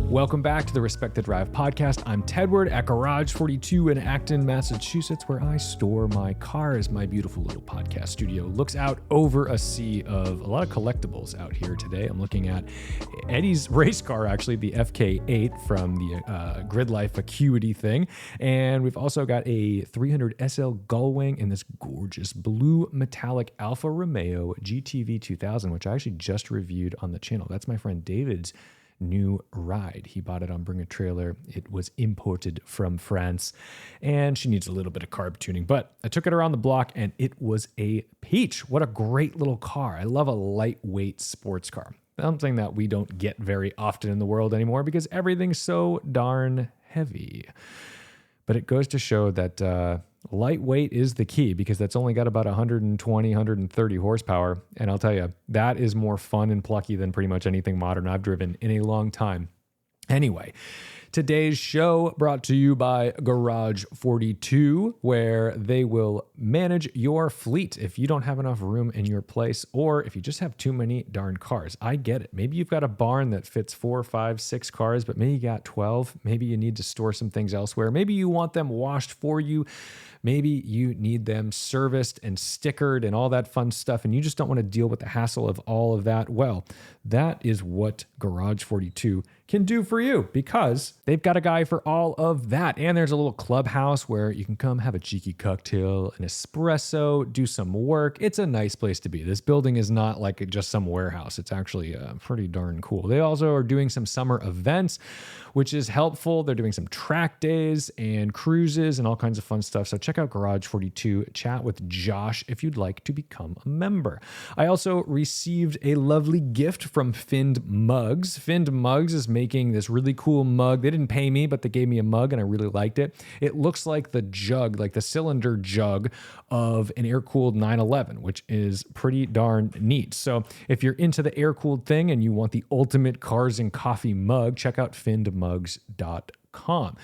Welcome back to the Respect the Drive podcast. I'm Tedward at Garage 42 in Acton, Massachusetts, where I store my cars. My beautiful little podcast studio looks out over a sea of a lot of collectibles out here today. I'm looking at Eddie's race car, actually, the FK8 from the Grid Life Acuity thing. And we've also got a 300 SL Gullwing and this gorgeous blue metallic Alfa Romeo GTV 2000, which I actually just reviewed on the channel. That's my friend David's new ride. He bought it on Bring a Trailer. It was imported from France and she needs a little bit of carb tuning, but I took it around the block and it was a peach. What a great little car. I love a lightweight sports car. Something that we don't get very often in the world anymore because everything's so darn heavy. But it goes to show that lightweight is the key because that's only got about 120, 130 horsepower. And I'll tell you, that is more fun and plucky than pretty much anything modern I've driven in a long time. Anyway, today's show brought to you by Garage 42, where they will manage your fleet if you don't have enough room in your place or if you just have too many darn cars. I get it. Maybe you've got a barn that fits 4, 5, 6 cars, but maybe you got 12. Maybe you need to store some things elsewhere. Maybe you want them washed for you. Maybe you need them serviced and stickered and all that fun stuff, and you just don't want to deal with the hassle of all of that. Well, that is what Garage 42 can do for you because they've got a guy for all of that. And there's a little clubhouse where you can come have a cheeky cocktail, an espresso, do some work. It's a nice place to be. This building is not like just some warehouse. It's actually pretty darn cool. They also are doing some summer events, which is helpful. They're doing some track days and cruises and all kinds of fun stuff. So check out Garage 42, chat with Josh if you'd like to become a member. I also received a lovely gift from Finned Mugs. Finned Mugs is making this really cool mug. They didn't pay me, but they gave me a mug and I really liked it. It looks like the jug, like the cylinder jug of an air-cooled 911, which is pretty darn neat. So if you're into the air-cooled thing and you want the ultimate cars and coffee mug, check out finnedmugs.com.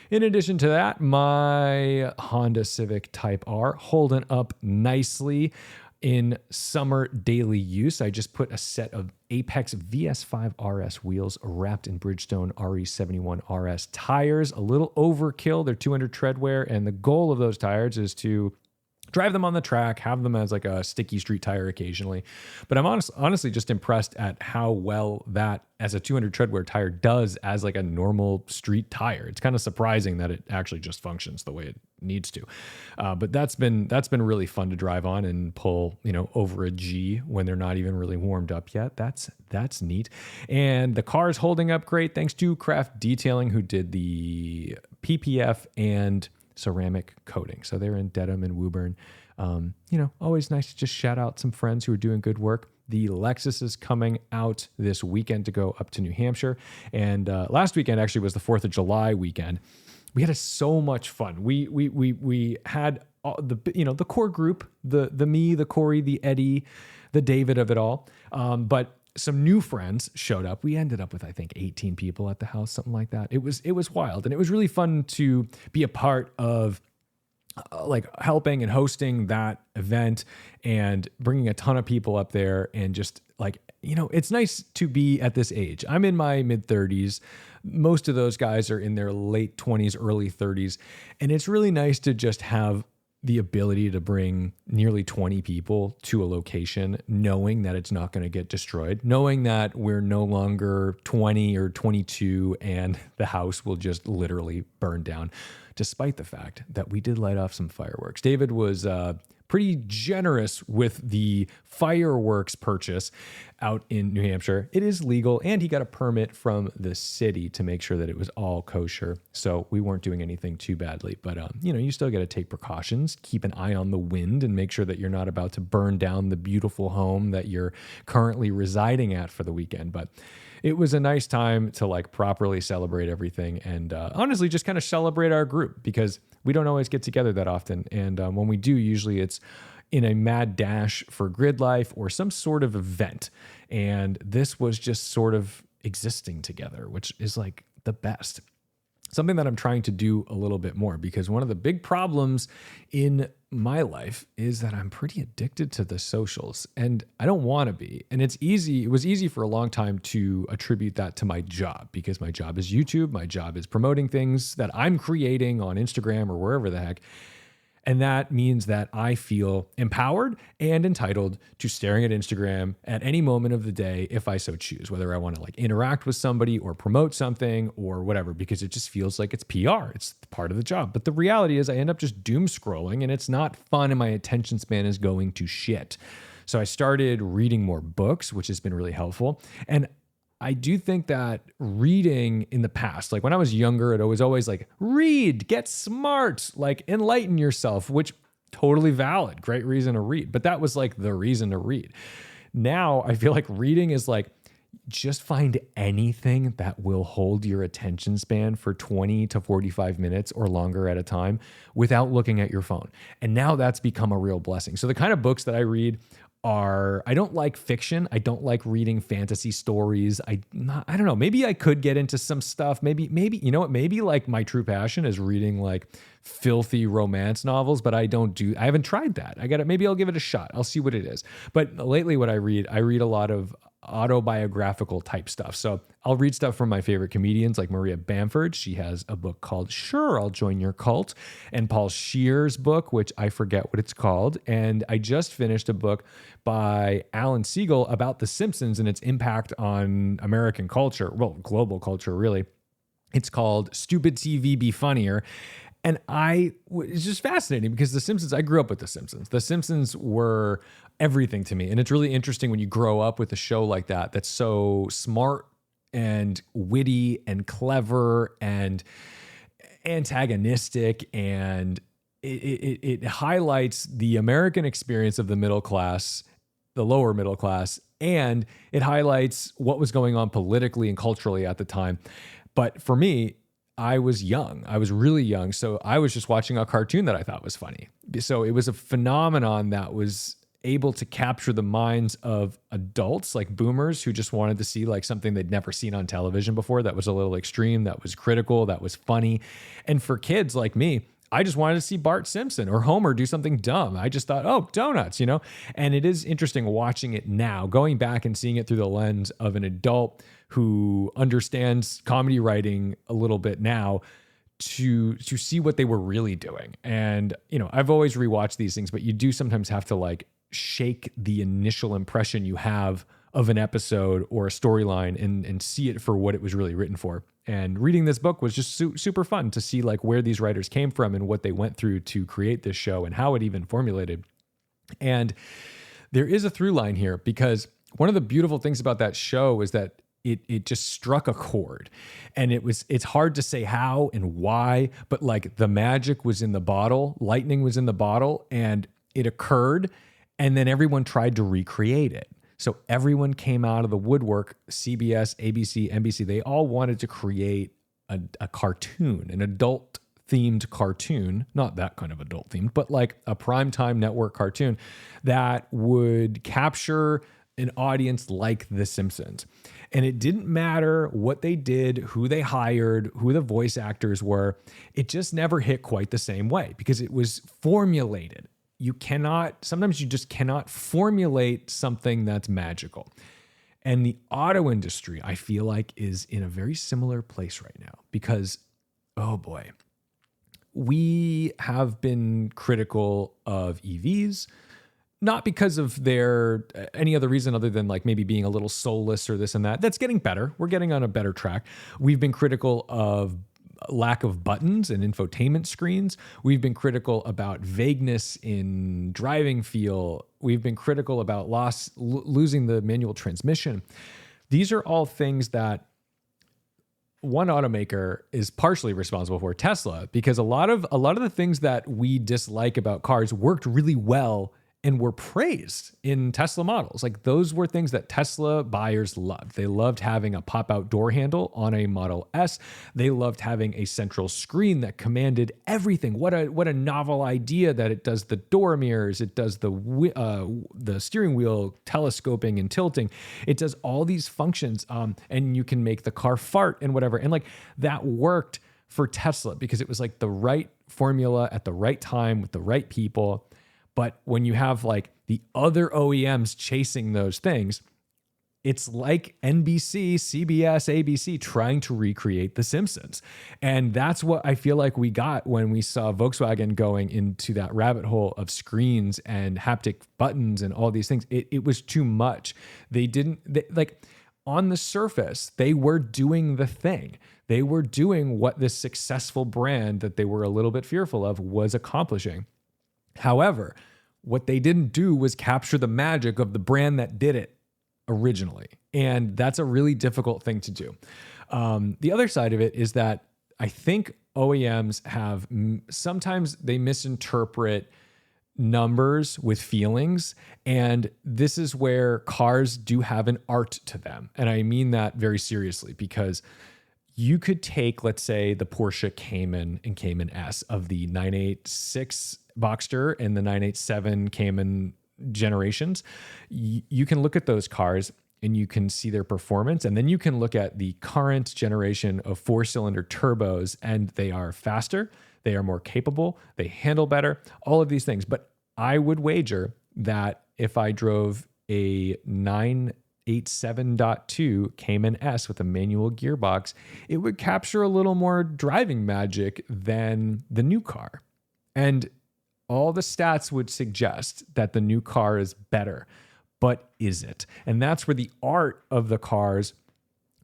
In addition to that, my Honda Civic Type R holding up nicely in summer daily use. I just put a set of Apex VS5 RS wheels wrapped in Bridgestone RE71 RS tires. A little overkill. They're 200 tread wear, and the goal of those tires is to drive them on the track, have them as like a sticky street tire occasionally. But I'm honestly just impressed at how well that as a 200 treadwear tire does as like a normal street tire. It's kind of surprising that it actually just functions the way it needs to. But that's been really fun to drive on and pull, over a G when they're not even really warmed up yet. That's neat. And the car's holding up great thanks to Craft Detailing, who did the PPF and ceramic coating. So they're in Dedham and Woburn. Always nice to just shout out some friends who are doing good work. The Lexus is coming out this weekend to go up to New Hampshire. And last weekend actually was the 4th of July weekend. We had so much fun. We had the core group, the me, the Corey, the Eddie, the David of it all. But some new friends showed up. We ended up with, I think, 18 people at the house, something like that. It was wild. And it was really fun to be a part of helping and hosting that event and bringing a ton of people up there. And just it's nice to be at this age. I'm in my mid 30s. Most of those guys are in their late 20s, early 30s. And it's really nice to just have the ability to bring nearly 20 people to a location, knowing that it's not going to get destroyed, knowing that we're no longer 20 or 22 and the house will just literally burn down, despite the fact that we did light off some fireworks. David was pretty generous with the fireworks purchase out in New Hampshire. It is legal, and he got a permit from the city to make sure that it was all kosher. So we weren't doing anything too badly, but you still got to take precautions, keep an eye on the wind, and make sure that you're not about to burn down the beautiful home that you're currently residing at for the weekend. But it was a nice time to properly celebrate everything and honestly just kind of celebrate our group because we don't always get together that often. And when we do, usually it's in a mad dash for Grid Life or some sort of event. And this was just sort of existing together, which is the best. something that I'm trying to do a little bit more, because one of the big problems in my life is that I'm pretty addicted to the socials, and I don't want to be. And it was easy for a long time to attribute that to my job, because my job is YouTube. My job is promoting things that I'm creating on Instagram or wherever the heck. And that means that I feel empowered and entitled to staring at Instagram at any moment of the day if I so choose, whether I want to like interact with somebody or promote something or whatever, because it just feels like it's PR. It's part of the job. But the reality is I end up just doom scrolling, and it's not fun, and my attention span is going to shit. So I started reading more books, which has been really helpful. And I do think that reading in the past, like when I was younger, it was always like, read, get smart, like enlighten yourself, which totally valid. Great reason to read. But that was like the reason to read. Now I feel like reading is like, just find anything that will hold your attention span for 20 to 45 minutes or longer at a time without looking at your phone. And now that's become a real blessing. So the kind of books that I read I don't like fiction. I don't like reading fantasy stories. I don't know. Maybe I could get into some stuff. Maybe, you know what? Maybe like my true passion is reading like filthy romance novels, but I haven't tried that. Maybe I'll give it a shot. I'll see what it is. But lately what I read a lot of autobiographical type stuff. So I'll read stuff from my favorite comedians like Maria Bamford. She has a book called Sure, I'll Join Your Cult, and Paul Scheer's book, which I forget what it's called. And I just finished a book by Alan Siegel about The Simpsons and its impact on American culture, well, global culture, really. It's called Stupid TV Be Funnier. And it's just fascinating because I grew up with The Simpsons. The Simpsons were everything to me. And it's really interesting when you grow up with a show like that, that's so smart and witty and clever and antagonistic. And it highlights the American experience of the middle class, the lower middle class, and it highlights what was going on politically and culturally at the time. But for me, I was young. I was really young. So I was just watching a cartoon that I thought was funny. So it was a phenomenon that was able to capture the minds of adults, like boomers, who just wanted to see like something they'd never seen on television before, that was a little extreme, that was critical, that was funny. And for kids like me, I just wanted to see Bart Simpson or Homer do something dumb. I just thought, oh, donuts, you know? And it is interesting watching it now, going back and seeing it through the lens of an adult who understands comedy writing a little bit now, to see what they were really doing. And, you know, I've always rewatched these things, but you do sometimes have to like shake the initial impression you have of an episode or a storyline and see it for what it was really written for. And reading this book was just super fun to see like where these writers came from and what they went through to create this show and how it even formulated. And there is a through line here, because one of the beautiful things about that show is that it just struck a chord, and it's hard to say how and why, but like the magic was in the bottle, lightning was in the bottle, and it occurred, and then everyone tried to recreate it. So everyone came out of the woodwork, CBS, ABC, NBC, they all wanted to create a cartoon, an adult themed cartoon, not that kind of adult themed, but like a primetime network cartoon that would capture an audience like The Simpsons. And it didn't matter what they did, who they hired, who the voice actors were. It just never hit quite the same way because it was formulated. Sometimes you just cannot formulate something that's magical. And the auto industry, I feel like, is in a very similar place right now because, oh boy, we have been critical of EVs, not because of any other reason other than like maybe being a little soulless or this and that. That's getting better. We're getting on a better track. We've been critical of lack of buttons and infotainment screens. We've been critical about vagueness in driving feel. We've been critical about losing the manual transmission. These are all things that one automaker is partially responsible for, Tesla, because a lot of the things that we dislike about cars worked really well and were praised in Tesla models. Like those were things that Tesla buyers loved. They loved having a pop-out door handle on a Model S. They loved having a central screen that commanded everything. What a novel idea that it does the door mirrors, it does the steering wheel telescoping and tilting. It does all these functions, and you can make the car fart and whatever. And like that worked for Tesla because it was like the right formula at the right time with the right people. But when you have like the other OEMs chasing those things, it's like NBC, CBS, ABC trying to recreate The Simpsons. And that's what I feel like we got when we saw Volkswagen going into that rabbit hole of screens and haptic buttons and all these things. It was too much. Like on the surface, they were doing the thing. They were doing what this successful brand that they were a little bit fearful of was accomplishing. However, what they didn't do was capture the magic of the brand that did it originally. And that's a really difficult thing to do. The other side of it is that I think OEMs have sometimes they misinterpret numbers with feelings. And this is where cars do have an art to them. And I mean that very seriously because you could take, let's say, the Porsche Cayman and Cayman S of the 986 Boxster and the 987 Cayman generations. You can look at those cars and you can see their performance. And then you can look at the current generation of 4-cylinder turbos, and they are faster, they are more capable, they handle better, all of these things. But I would wager that if I drove a 987.2 Cayman S with a manual gearbox, it would capture a little more driving magic than the new car. And all the stats would suggest that the new car is better, but is it? And that's where the art of the cars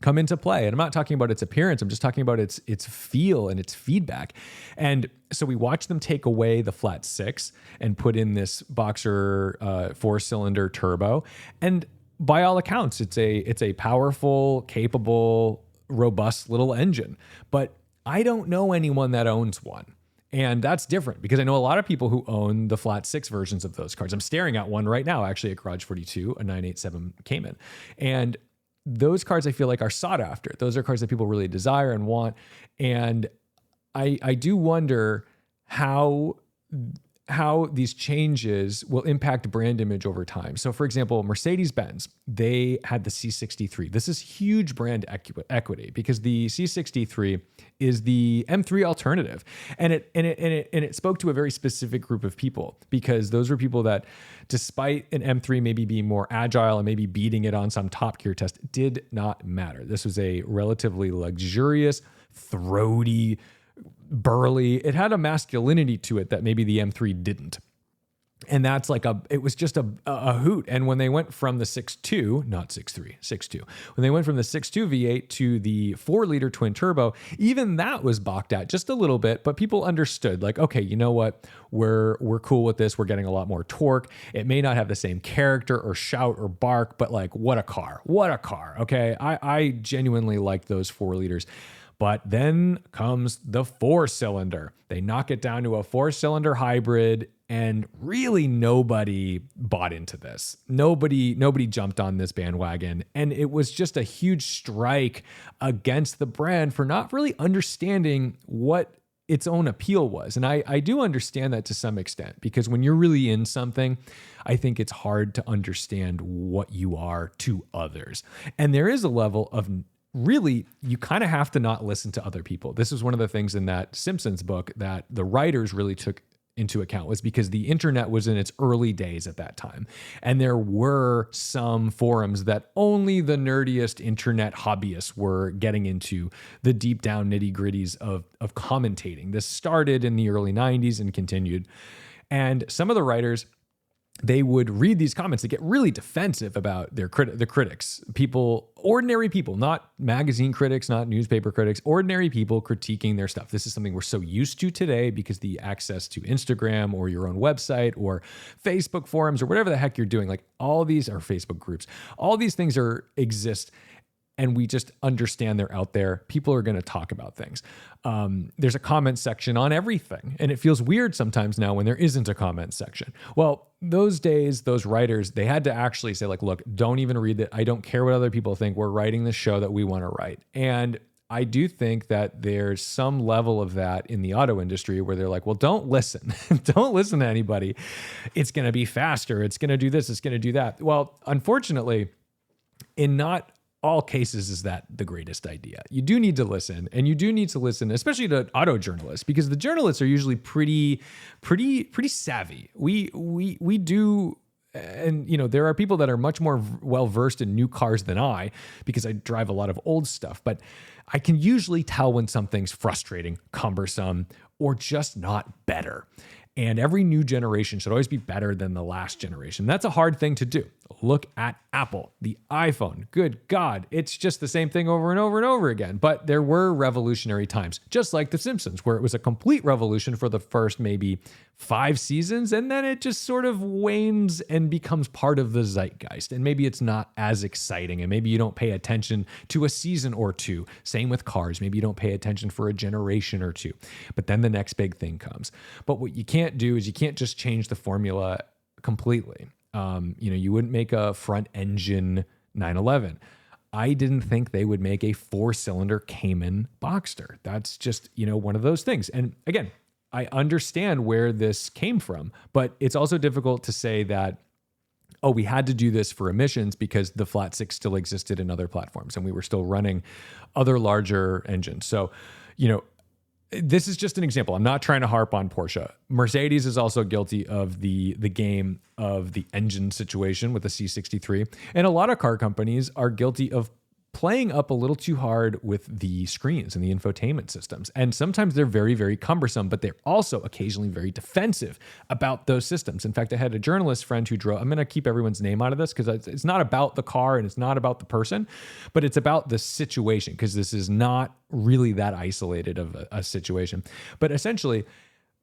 come into play. And I'm not talking about its appearance. I'm just talking about its feel and its feedback. And so we watch them take away the flat six and put in this Boxer 4-cylinder turbo. And by all accounts, it's a powerful, capable, robust little engine. But I don't know anyone that owns one. And that's different because I know a lot of people who own the flat six versions of those cars. I'm staring at one right now, actually at Garage 42, a 987 Cayman. And those cars I feel like are sought after. Those are cars that people really desire and want. And I do wonder how these changes will impact brand image over time. So for example, Mercedes-Benz, they had the C63. This is huge brand equity because the C63 is the M3 alternative. And it spoke to a very specific group of people because those were people that, despite an M3 maybe being more agile and maybe beating it on some Top Gear test, did not matter. This was a relatively luxurious, throaty, burly. It had a masculinity to it that maybe the M3 didn't. And that's like it was just a hoot. And when they went from the 6.2, not 6.3, 6.2, when they went from the 6.2 V8 to the 4-liter twin turbo, even that was balked at just a little bit, but people understood like, okay, you know what? We're cool with this. We're getting a lot more torque. It may not have the same character or shout or bark, but like, what a car, okay? I genuinely like those 4 liters. But then comes the 4-cylinder. They knock it down to a 4-cylinder hybrid, and really nobody bought into this. Nobody jumped on this bandwagon. And it was just a huge strike against the brand for not really understanding what its own appeal was. And I do understand that to some extent, because when you're really in something, I think it's hard to understand what you are to others. And there is a level of really, you kind of have to not listen to other people. This is one of the things in that Simpsons book that the writers really took into account, was because the internet was in its early days at that time. And there were some forums that only the nerdiest internet hobbyists were getting into the deep down nitty gritties of commentating. This started in the early 90s and continued. And some of the writers, they would read these comments and get really defensive about the critics, ordinary people, not magazine critics, not newspaper critics, ordinary people critiquing their stuff. This is something we're so used to today because the access to Instagram or your own website or Facebook forums or whatever the heck you're doing, like all these are Facebook groups. All these things exist. And we just understand they're out there. People are going to talk about things. There's a comment section on everything. And it feels weird sometimes now when there isn't a comment section. Well, those days, those writers, they had to actually say like, look, don't even read it. I don't care what other people think. We're writing the show that we want to write. And I do think that there's some level of that in the auto industry where they're like, well, don't listen. Don't listen to anybody. It's going to be faster. It's going to do this. It's going to do that. Well, unfortunately, in not all cases is that the greatest idea. You do need to listen, and you do need to listen, especially to auto journalists, because the journalists are usually pretty savvy. We do. And, there are people that are much more well-versed in new cars than I, because I drive a lot of old stuff, but I can usually tell when something's frustrating, cumbersome, or just not better. And every new generation should always be better than the last generation. That's a hard thing to do. Look at Apple, the iPhone. Good God, it's just the same thing over and over and over again. But there were revolutionary times, just like The Simpsons, where it was a complete revolution for the first maybe 5 seasons, and then it just sort of wanes and becomes part of the zeitgeist. And maybe it's not as exciting, and maybe you don't pay attention to a season or two. Same with cars. Maybe you don't pay attention for a generation or two. But then the next big thing comes. But what you can't do is you can't just change the formula completely. You wouldn't make a front engine 911. I didn't think they would make a 4-cylinder Cayman Boxster. That's just, one of those things. And again, I understand where this came from, but it's also difficult to say that, oh, we had to do this for emissions because the flat 6 still existed in other platforms and we were still running other larger engines. So, this is just an example. I'm not trying to harp on Porsche. Mercedes is also guilty of the game of the engine situation with the C63. And a lot of car companies are guilty of playing up a little too hard with the screens and the infotainment systems. And sometimes they're very, very cumbersome, but they're also occasionally very defensive about those systems. In fact, I had a journalist friend who drove, I'm going to keep everyone's name out of this because it's not about the car and it's not about the person, but it's about the situation, because this is not really that isolated of a situation. But essentially,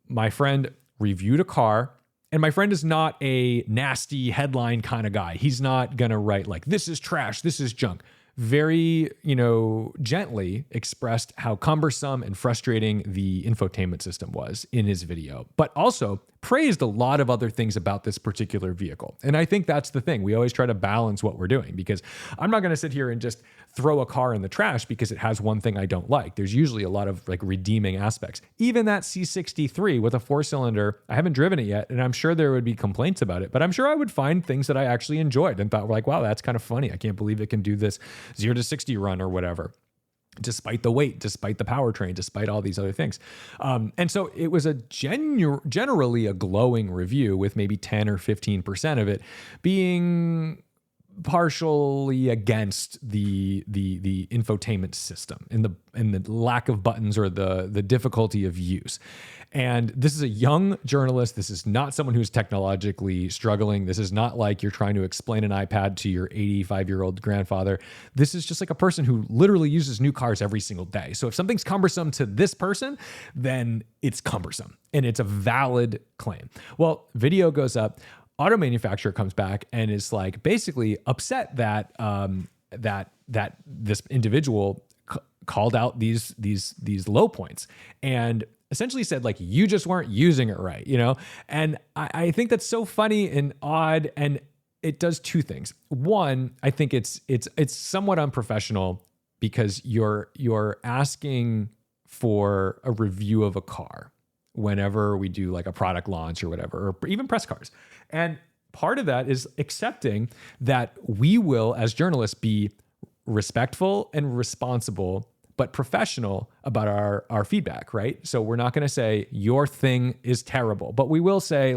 my friend reviewed a car. And my friend is not a nasty headline kind of guy. He's not going to write like, this is trash, this is junk. Very, gently expressed how cumbersome and frustrating the infotainment system was in his video, but also praised a lot of other things about this particular vehicle. And I think that's the thing. We always try to balance what we're doing, because I'm not going to sit here and just throw a car in the trash because it has one thing I don't like. There's usually a lot of redeeming aspects. Even that C63 with a 4-cylinder, I haven't driven it yet, and I'm sure there would be complaints about it, but I'm sure I would find things that I actually enjoyed and thought wow, that's kind of funny. I can't believe it can do this 0 to 60 run or whatever, despite the weight, despite the powertrain, despite all these other things. And so it was a generally a glowing review, with maybe 10 or 15% of it being partially against the infotainment system and the lack of buttons or the difficulty of use. And this is a young journalist. This is not someone who's technologically struggling. This is not like you're trying to explain an iPad to your 85-year-old grandfather. This is just like a person who literally uses new cars every single day. So if something's cumbersome to this person, then it's cumbersome, and it's a valid claim. Well, video goes up. Auto manufacturer comes back and is like basically upset that that this individual called out these low points and essentially said you just weren't using it right, And I think that's so funny and odd, and it does two things. One, I think it's somewhat unprofessional, because you're asking for a review of a car whenever we do a product launch or whatever, or even press cars. And part of that is accepting that we will, as journalists, be respectful and responsible, but professional about our feedback, right? So we're not going to say your thing is terrible, but we will say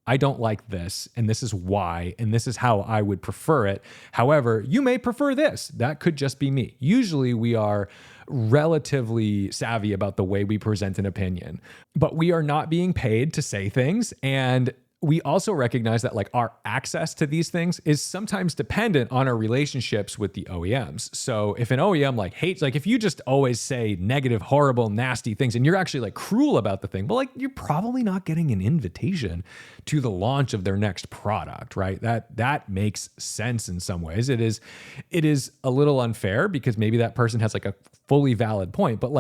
I don't like this, and this is why, and this is how I would prefer it. However, you may prefer this. That could just be me. Usually we are relatively savvy about the way we present an opinion, but we are not being paid to say things. And we also recognize that our access to these things is sometimes dependent on our relationships with the OEMs. So if an OEM hates, if you just always say negative, horrible, nasty things, and you're actually cruel about the thing, well, you're probably not getting an invitation to the launch of their next product, right? That makes sense in some ways. It is a little unfair, because maybe that person has a fully valid point, but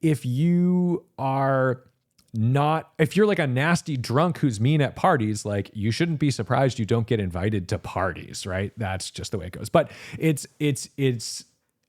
if you are if you're a nasty drunk who's mean at parties, you shouldn't be surprised you don't get invited to parties, right? That's just the way it goes. But it's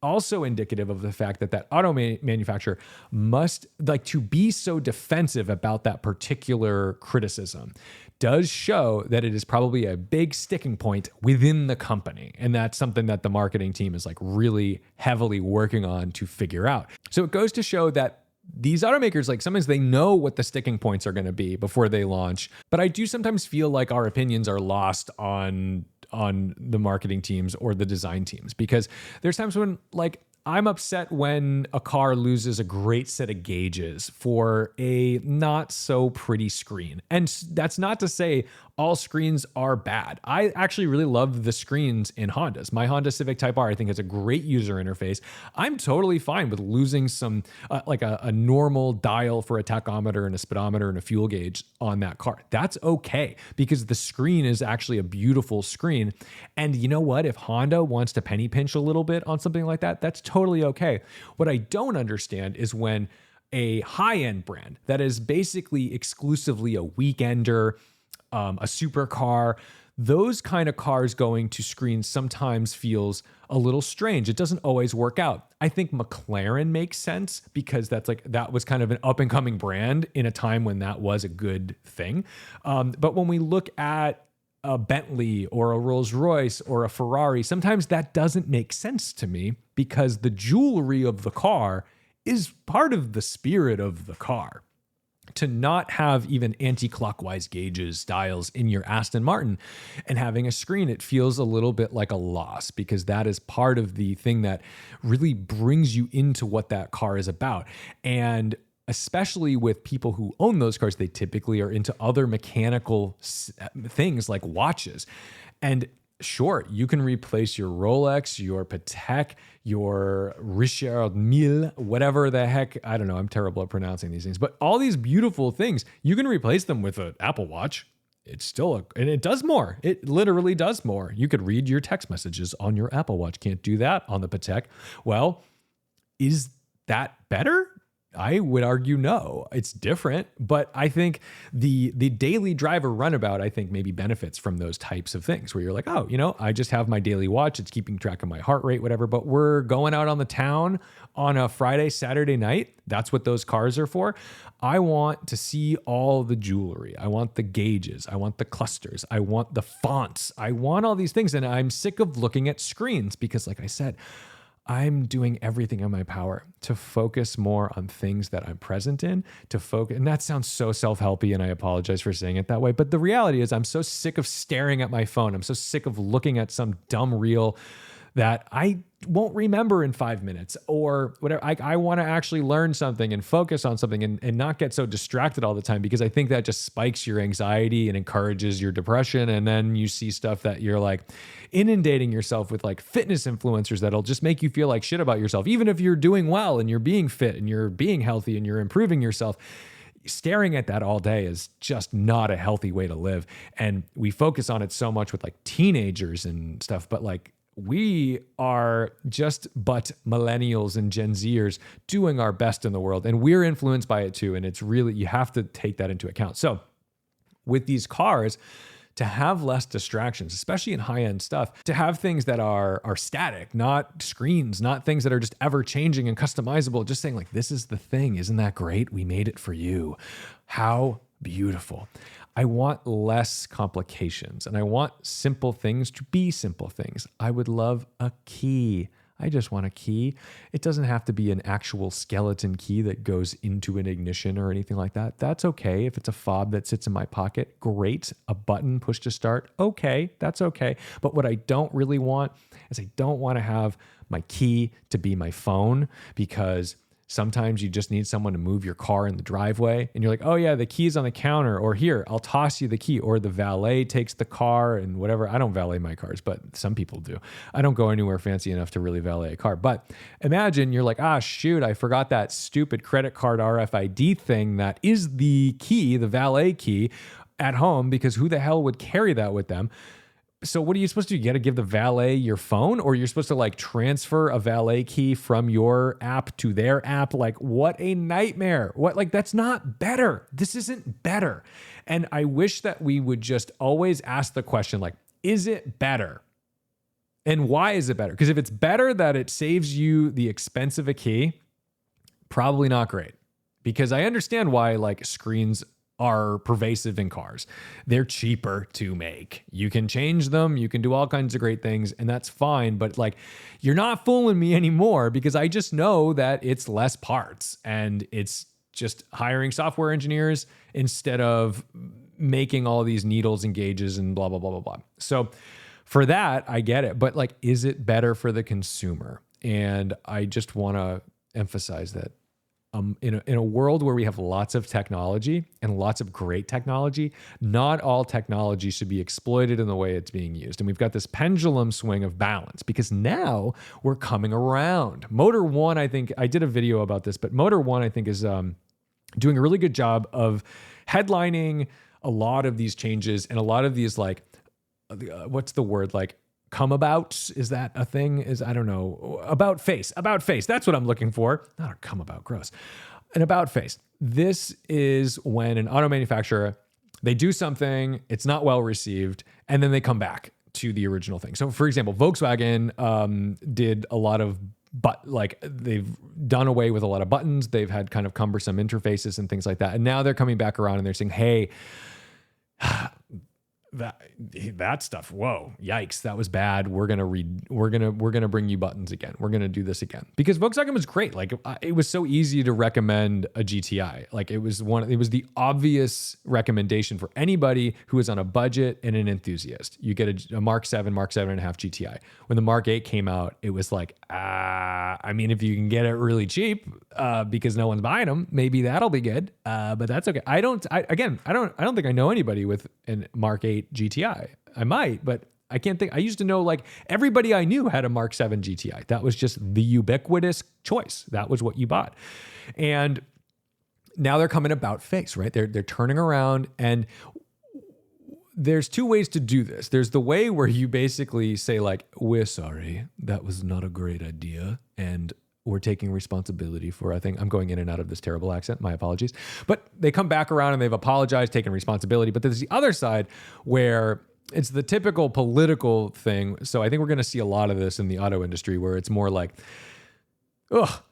also indicative of the fact that auto manufacturer must, like, to be so defensive about that particular criticism does show that it is probably a big sticking point within the company. And that's something that the marketing team is like really heavily working on to figure out. So it goes to show that these automakers, like, sometimes they know what the sticking points are going to be before they launch. But I do sometimes feel like our opinions are lost on the marketing teams or the design teams, because there's times when, like, I'm upset when a car loses a great set of gauges for a not so pretty screen. And that's not to say all screens are bad. I actually really love the screens in Hondas. My Honda Civic Type R, I think, has a great user interface. I'm totally fine with losing some, like a normal dial for a tachometer and a speedometer and a fuel gauge on that car. That's okay, because the screen is actually a beautiful screen. And you know what? If Honda wants to penny pinch a little bit on something like that, that's totally okay. What I don't understand is when a high-end brand that is basically exclusively a weekender, a supercar, those kind of cars going to screens sometimes feels a little strange. It doesn't always work out. I think McLaren makes sense because that was kind of an up and coming brand in a time when that was a good thing. But when we look at a Bentley or a Rolls-Royce or a Ferrari, sometimes that doesn't make sense to me, because the jewelry of the car is part of the spirit of the car. To not have even anti-clockwise gauges, dials in your Aston Martin and having a screen, it feels a little bit like a loss, because that is part of the thing that really brings you into what that car is about. And especially with people who own those cars, they typically are into other mechanical things like watches. And sure, you can replace your Rolex, your Patek, your Richard Mille, whatever the heck. I don't know. I'm terrible at pronouncing these things. But all these beautiful things, you can replace them with an Apple Watch. It's still and it does more. It literally does more. You could read your text messages on your Apple Watch. Can't do that on the Patek. Well, is that better? I would argue no, it's different, but I think the daily driver runabout, I think, maybe benefits from those types of things where you're like, oh, I just have my daily watch. It's keeping track of my heart rate, whatever, but we're going out on the town on a Friday, Saturday night. That's what those cars are for. I want to see all the jewelry. I want the gauges. I want the clusters. I want the fonts. I want all these things. And I'm sick of looking at screens because, like I said, I'm doing everything in my power to focus more on things that I'm present in, to focus. And that sounds so self-helpy, and I apologize for saying it that way. But the reality is I'm so sick of staring at my phone. I'm so sick of looking at some dumb reel that I won't remember in 5 minutes or whatever. I want to actually learn something and focus on something and not get so distracted all the time, because I think that just spikes your anxiety and encourages your depression. And then you see stuff that you're like inundating yourself with, like fitness influencers that'll just make you feel like shit about yourself. Even if you're doing well and you're being fit and you're being healthy and you're improving yourself, staring at that all day is just not a healthy way to live. And we focus on it so much with like teenagers and stuff, but like, we are just but millennials and Gen Zers doing our best in the world, and we're influenced by it too. And it's really, you have to take that into account. So with these cars, to have less distractions, especially in high-end stuff, to have things that are static, not screens, not things that are just ever changing and customizable, just saying like, this is the thing. Isn't that great? We made it for you. How beautiful. I want less complications, and I want simple things to be simple things. I would love a key. I just want a key. It doesn't have to be an actual skeleton key that goes into an ignition or anything like that. That's okay. If it's a fob that sits in my pocket, great. A button push to start, okay, that's okay. But what I don't really want is I don't want to have my key to be my phone, because sometimes you just need someone to move your car in the driveway and you're like, oh yeah, the key's on the counter, or here, I'll toss you the key, or the valet takes the car and whatever. I don't valet my cars, but some people do. I don't go anywhere fancy enough to really valet a car. But imagine you're like, shoot, I forgot that stupid credit card RFID thing that is the key, the valet key at home, because who the hell would carry that with them? So what are you supposed to do? You got to give the valet your phone, or you're supposed to like transfer a valet key from your app to their app? Like, what a nightmare. That's not better. This isn't better. And I wish that we would just always ask the question, like, is it better? And why is it better? Because if it's better that it saves you the expense of a key, probably not great. Because I understand why like screens are pervasive in cars. They're cheaper to make. You can change them, you can do all kinds of great things, and that's fine. But like, you're not fooling me anymore because I just know that it's less parts and it's just hiring software engineers instead of making all these needles and gauges and blah, blah, blah, blah, blah. So for that, I get it. But like, is it better for the consumer? And I just want to emphasize that in a world where we have lots of technology and lots of great technology, not all technology should be exploited in the way it's being used. And we've got this pendulum swing of balance because now we're coming around. Motor One, I think, I did a video about this, but Motor One, I think, is doing a really good job of headlining a lot of these changes and a lot of these, like, what's the word? Like, come about, is that a thing? I don't know. About face. That's what I'm looking for. Not a come about, gross. An about face. This is when an auto manufacturer, they do something, it's not well received, and then they come back to the original thing. So for example, Volkswagen did a lot of, but like they've done away with a lot of buttons. They've had kind of cumbersome interfaces and things like that. And now they're coming back around and they're saying, hey, that stuff, whoa, yikes, that was bad. We're gonna bring you buttons again. We're gonna do this again because Volkswagen was great. Like it was so easy to recommend a GTI. Like it was the obvious recommendation for anybody who is on a budget and an enthusiast. You get a Mark 7 and a half GTI. When the Mark 8 came out, it was like, I mean, if you can get it really cheap, because no one's buying them, maybe that'll be good. But that's okay. I don't think I know anybody with a Mark 8 GTI. I might, but I can't think. I used to know like everybody I knew had a Mark 7 GTI. That was just the ubiquitous choice. That was what you bought. And now they're coming about face, right? They're turning around, and there's two ways to do this. There's the way where you basically say like, we're sorry, that was not a great idea, and we're taking responsibility for, I think I'm going in and out of this terrible accent, my apologies. But they come back around and they've apologized, taken responsibility. But there's the other side where it's the typical political thing. So I think we're going to see a lot of this in the auto industry where it's more like, ugh,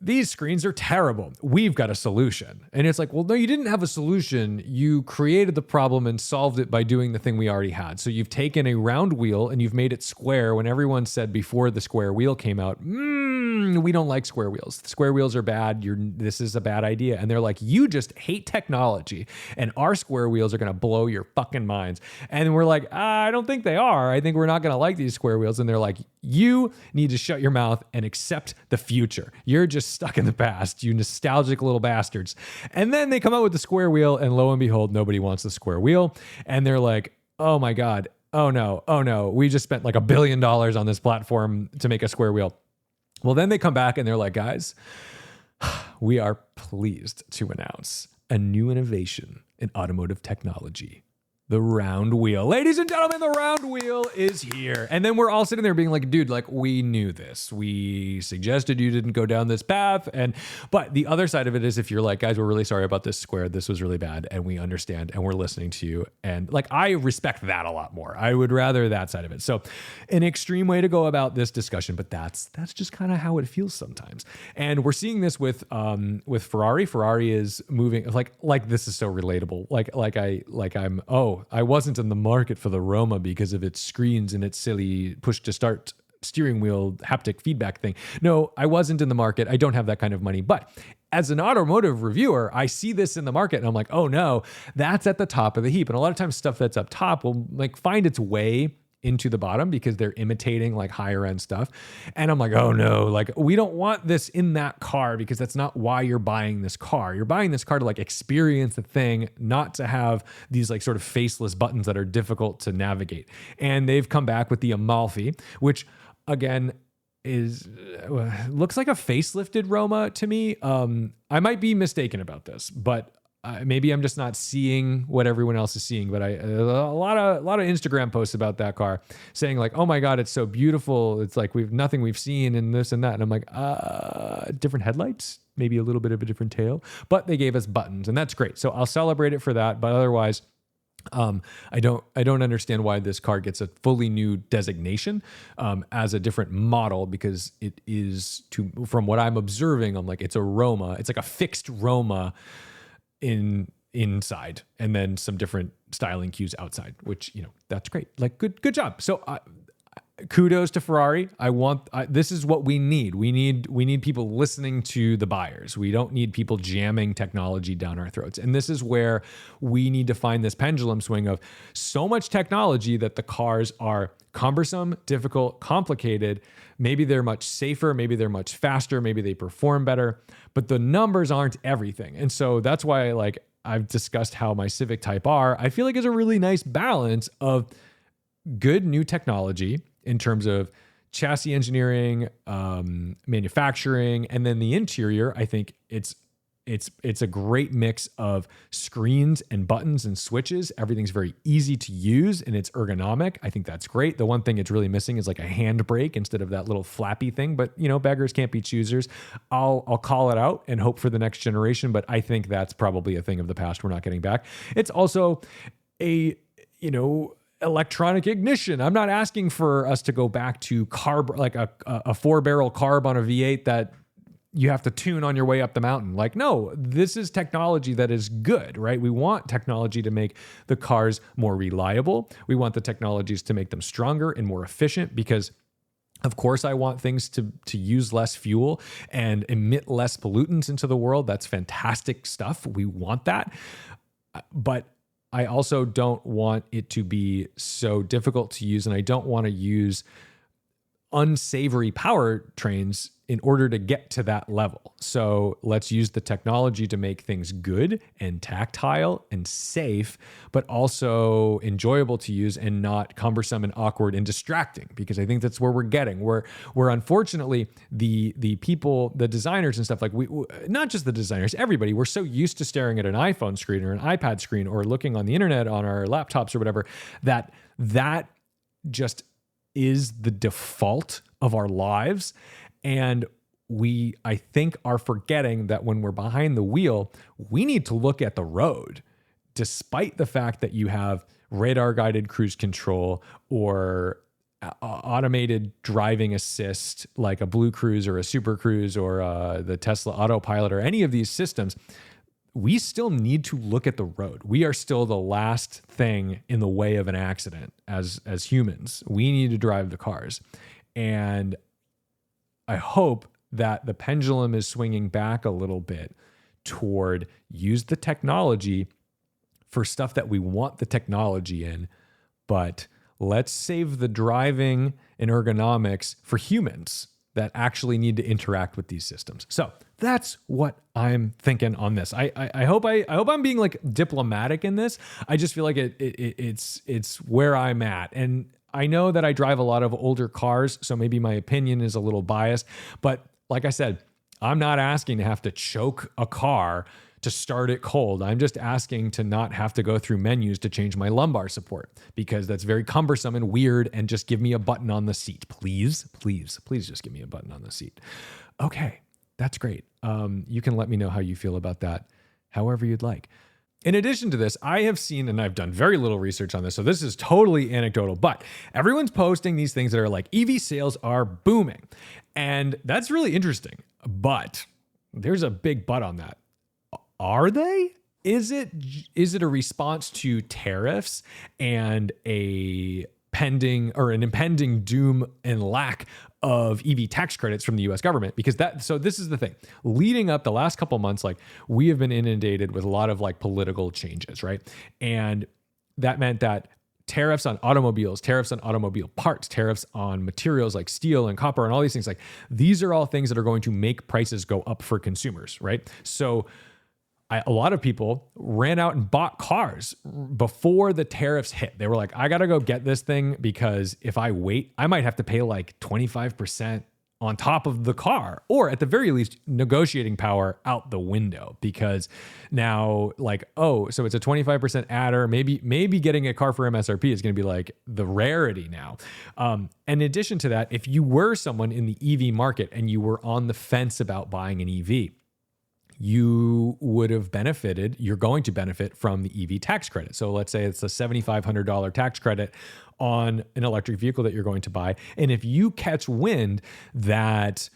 these screens are terrible. We've got a solution. And it's like, well, no, you didn't have a solution. You created the problem and solved it by doing the thing we already had. So you've taken a round wheel and you've made it square when everyone said before the square wheel came out, we don't like square wheels. Square wheels are bad. This is a bad idea. And they're like, you just hate technology and our square wheels are going to blow your fucking minds. And we're like, I don't think they are. I think we're not going to like these square wheels. And they're like, you need to shut your mouth and accept the future. You're just stuck in the past, you nostalgic little bastards. And then they come out with the square wheel, and lo and behold, nobody wants the square wheel. And they're like, oh my God, oh no, we just spent like $1 billion on this platform to make a square wheel. Well, then they come back and they're like, guys, we are pleased to announce a new innovation in automotive technology. The round wheel. Ladies and gentlemen, the round wheel is here. And then we're all sitting there being like, dude, like we knew this. We suggested you didn't go down this path. But the other side of it is if you're like, guys, we're really sorry about this square. This was really bad. And we understand and we're listening to you. And like, I respect that a lot more. I would rather that side of it. So an extreme way to go about this discussion, but that's just kind of how it feels sometimes. And we're seeing this with Ferrari. Ferrari is moving like this is so relatable. I wasn't in the market for the Roma because of its screens and its silly push to start steering wheel haptic feedback thing. No, I wasn't in the market. I don't have that kind of money. But as an automotive reviewer, I see this in the market and I'm like, oh no, that's at the top of the heap. And a lot of times stuff that's up top will like find its way into the bottom because they're imitating like higher end stuff. And I'm like, oh no, like we don't want this in that car because that's not why you're buying this car. You're buying this car to like experience the thing, not to have these like sort of faceless buttons that are difficult to navigate. And they've come back with the Amalfi, which again looks like a facelifted Roma to me. I might be mistaken about this, but maybe I'm just not seeing what everyone else is seeing, but a lot of Instagram posts about that car saying like, oh my God, it's so beautiful. It's like nothing we've seen and this and that. And I'm like, different headlights, maybe a little bit of a different tail, but they gave us buttons and that's great. So I'll celebrate it for that. But otherwise, I don't understand why this car gets a fully new designation as a different model, because it is, from what I'm observing, I'm like, it's a Roma. It's like a fixed Roma inside, and then some different styling cues outside, which, that's great. Like, good job. So kudos to Ferrari. This is what we need. We need people listening to the buyers. We don't need people jamming technology down our throats. And this is where we need to find this pendulum swing of so much technology that the cars are cumbersome, difficult, complicated. Maybe they're much safer. Maybe they're much faster. Maybe they perform better, but the numbers aren't everything. And so that's why, like, I've discussed how my Civic Type R, I feel like, is a really nice balance of good new technology in terms of chassis engineering, manufacturing, and then the interior. I think it's a great mix of screens and buttons and switches. Everything's very easy to use and it's ergonomic. I think that's great. The one thing it's really missing is like a handbrake instead of that little flappy thing. But beggars can't be choosers. I'll call it out and hope for the next generation. But I think that's probably a thing of the past we're not getting back. It's also a electronic ignition. I'm not asking for us to go back to carb, like a 4-barrel carb on a V8 that you have to tune on your way up the mountain. Like, no, this is technology that is good, right? We want technology to make the cars more reliable. We want the technologies to make them stronger and more efficient, because of course I want things to use less fuel and emit less pollutants into the world. That's fantastic stuff. We want that. But I also don't want it to be so difficult to use, and I don't want to use unsavory powertrains in order to get to that level. So let's use the technology to make things good and tactile and safe, but also enjoyable to use and not cumbersome and awkward and distracting, because I think that's where we're getting. We're unfortunately, the people, the designers and stuff, like we not just the designers, everybody, we're so used to staring at an iPhone screen or an iPad screen or looking on the internet on our laptops or whatever, that just is the default of our lives. And we, I think, are forgetting that when we're behind the wheel, we need to look at the road, despite the fact that you have radar guided cruise control or automated driving assist, like a Blue Cruise or a Super Cruise or the Tesla Autopilot or any of these systems. We still need to look at the road. We are still the last thing in the way of an accident as humans. We need to drive the cars. And I hope that the pendulum is swinging back a little bit toward use the technology for stuff that we want the technology in, but let's save the driving and ergonomics for humans that actually need to interact with these systems. So that's what I'm thinking on this. I hope I'm being like diplomatic in this. I just feel like it's where I'm at. And I know that I drive a lot of older cars, so maybe my opinion is a little biased, but like I said, I'm not asking to have to choke a car to start it cold. I'm just asking to not have to go through menus to change my lumbar support, because that's very cumbersome and weird, and just give me a button on the seat. Please just give me a button on the seat. Okay, that's great. You can let me know how you feel about that, however you'd like. In addition to this, I have seen, and I've done very little research on this, so this is totally anecdotal, but everyone's posting these things that are like EV sales are booming. And that's really interesting. But there's a big but on that. Are they? Is it a response to tariffs and a pending or an impending doom and lack of EV tax credits from the US government? Because so this is the thing. Leading up the last couple months, like, we have been inundated with a lot of like political changes, right? And that meant that tariffs on automobiles, tariffs on automobile parts, tariffs on materials like steel and copper and all these things, like, these are all things that are going to make prices go up for consumers, right? So a lot of people ran out and bought cars before the tariffs hit. They were like, I got to go get this thing, because if I wait, I might have to pay like 25% on top of the car, or at the very least, negotiating power out the window, because now, like, oh, so it's a 25% adder. Maybe getting a car for MSRP is going to be like the rarity now. In addition to that, if you were someone in the EV market and you were on the fence about buying an EV, you would have benefited, you're going to benefit from the EV tax credit. So let's say it's a $7,500 tax credit on an electric vehicle that you're going to buy. And if you catch wind that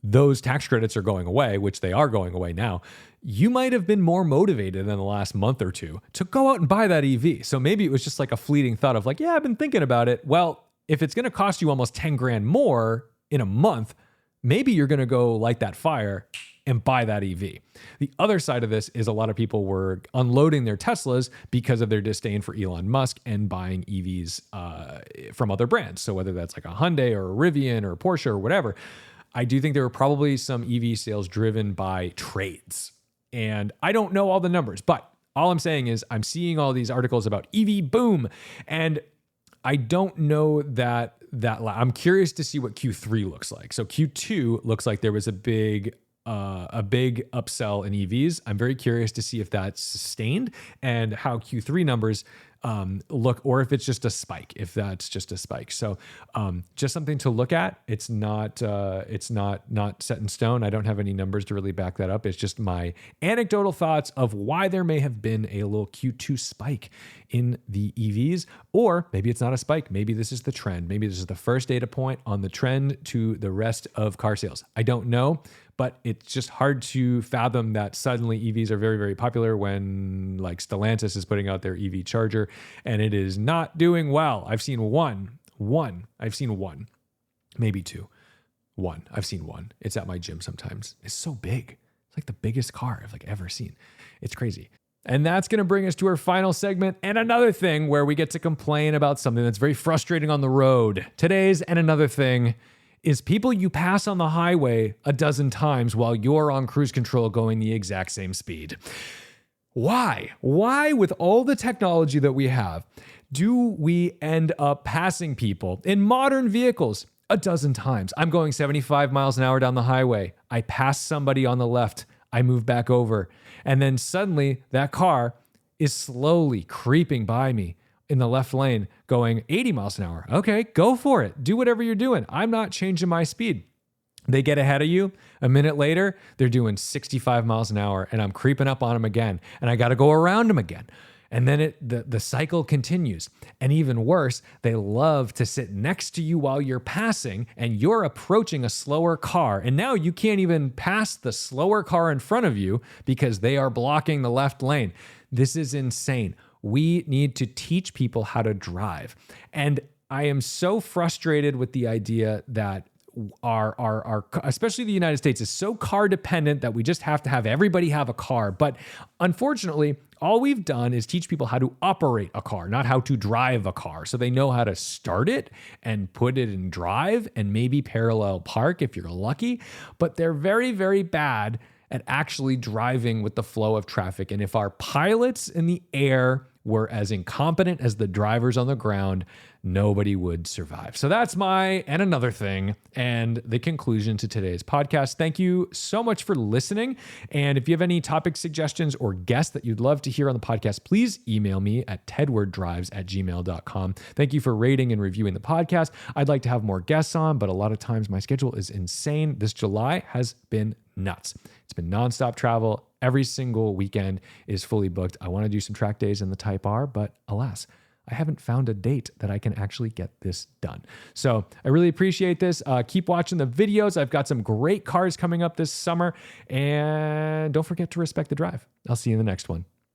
those tax credits are going away, which they are going away now, you might have been more motivated in the last month or two to go out and buy that EV. So maybe it was just like a fleeting thought of like, yeah, I've been thinking about it. Well, if it's going to cost you almost 10 grand more in a month, maybe you're going to go light that fire and buy that EV. The other side of this is a lot of people were unloading their Teslas because of their disdain for Elon Musk and buying EVs from other brands. So whether that's like a Hyundai or a Rivian or a Porsche or whatever, I do think there were probably some EV sales driven by trades. And I don't know all the numbers, but all I'm saying is I'm seeing all these articles about EV boom, and I don't know that I'm curious to see what Q3 looks like. So Q2 looks like there was a big upsell in EVs. I'm very curious to see if that's sustained and how Q3 numbers look, or if it's just a spike, if that's just a spike. So just something to look at. It's not set in stone. I don't have any numbers to really back that up. It's just my anecdotal thoughts of why there may have been a little Q2 spike in the EVs, or maybe it's not a spike. Maybe this is the trend. Maybe this is the first data point on the trend to the rest of car sales. I don't know, but it's just hard to fathom that suddenly EVs are very, very popular when like Stellantis is putting out their EV charger and it is not doing well. I've seen one, maybe two. I've seen one. It's at my gym sometimes. It's so big. It's like the biggest car I've like ever seen. It's crazy. And that's going to bring us to our final segment and another thing where we get to complain about something that's very frustrating on the road. Today's and another thing is people you pass on the highway a dozen times while you're on cruise control going the exact same speed. Why? Why, with all the technology that we have, do we end up passing people in modern vehicles a dozen times? I'm going 75 miles an hour down the highway. I pass somebody on the left. I move back over. And then suddenly that car is slowly creeping by me in the left lane going 80 miles an hour. Okay, go for it. Do whatever you're doing. I'm not changing my speed. They get ahead of you. A minute later, they're doing 65 miles an hour and I'm creeping up on them again. And I got to go around them again. And then the cycle continues. And even worse, they love to sit next to you while you're passing and you're approaching a slower car. And now you can't even pass the slower car in front of you because they are blocking the left lane. This is insane. We need to teach people how to drive. And I am so frustrated with the idea that our especially the United States is so car dependent that we just have to have everybody have a car. But unfortunately, all we've done is teach people how to operate a car, not how to drive a car. So they know how to start it and put it in drive and maybe parallel park if you're lucky. But they're very, very bad at actually driving with the flow of traffic. And if our pilots in the air were as incompetent as the drivers on the ground, nobody would survive. So that's my and another thing and the conclusion to today's podcast. Thank you so much for listening. And if you have any topic suggestions or guests that you'd love to hear on the podcast, please email me at tedwarddrives@gmail.com. Thank you for rating and reviewing the podcast. I'd like to have more guests on, but a lot of times my schedule is insane. This July has been nuts. It's been nonstop travel. Every single weekend is fully booked. I want to do some track days in the Type R, but alas, I haven't found a date that I can actually get this done. So I really appreciate this. Keep watching the videos. I've got some great cars coming up this summer. And don't forget to respect the drive. I'll see you in the next one.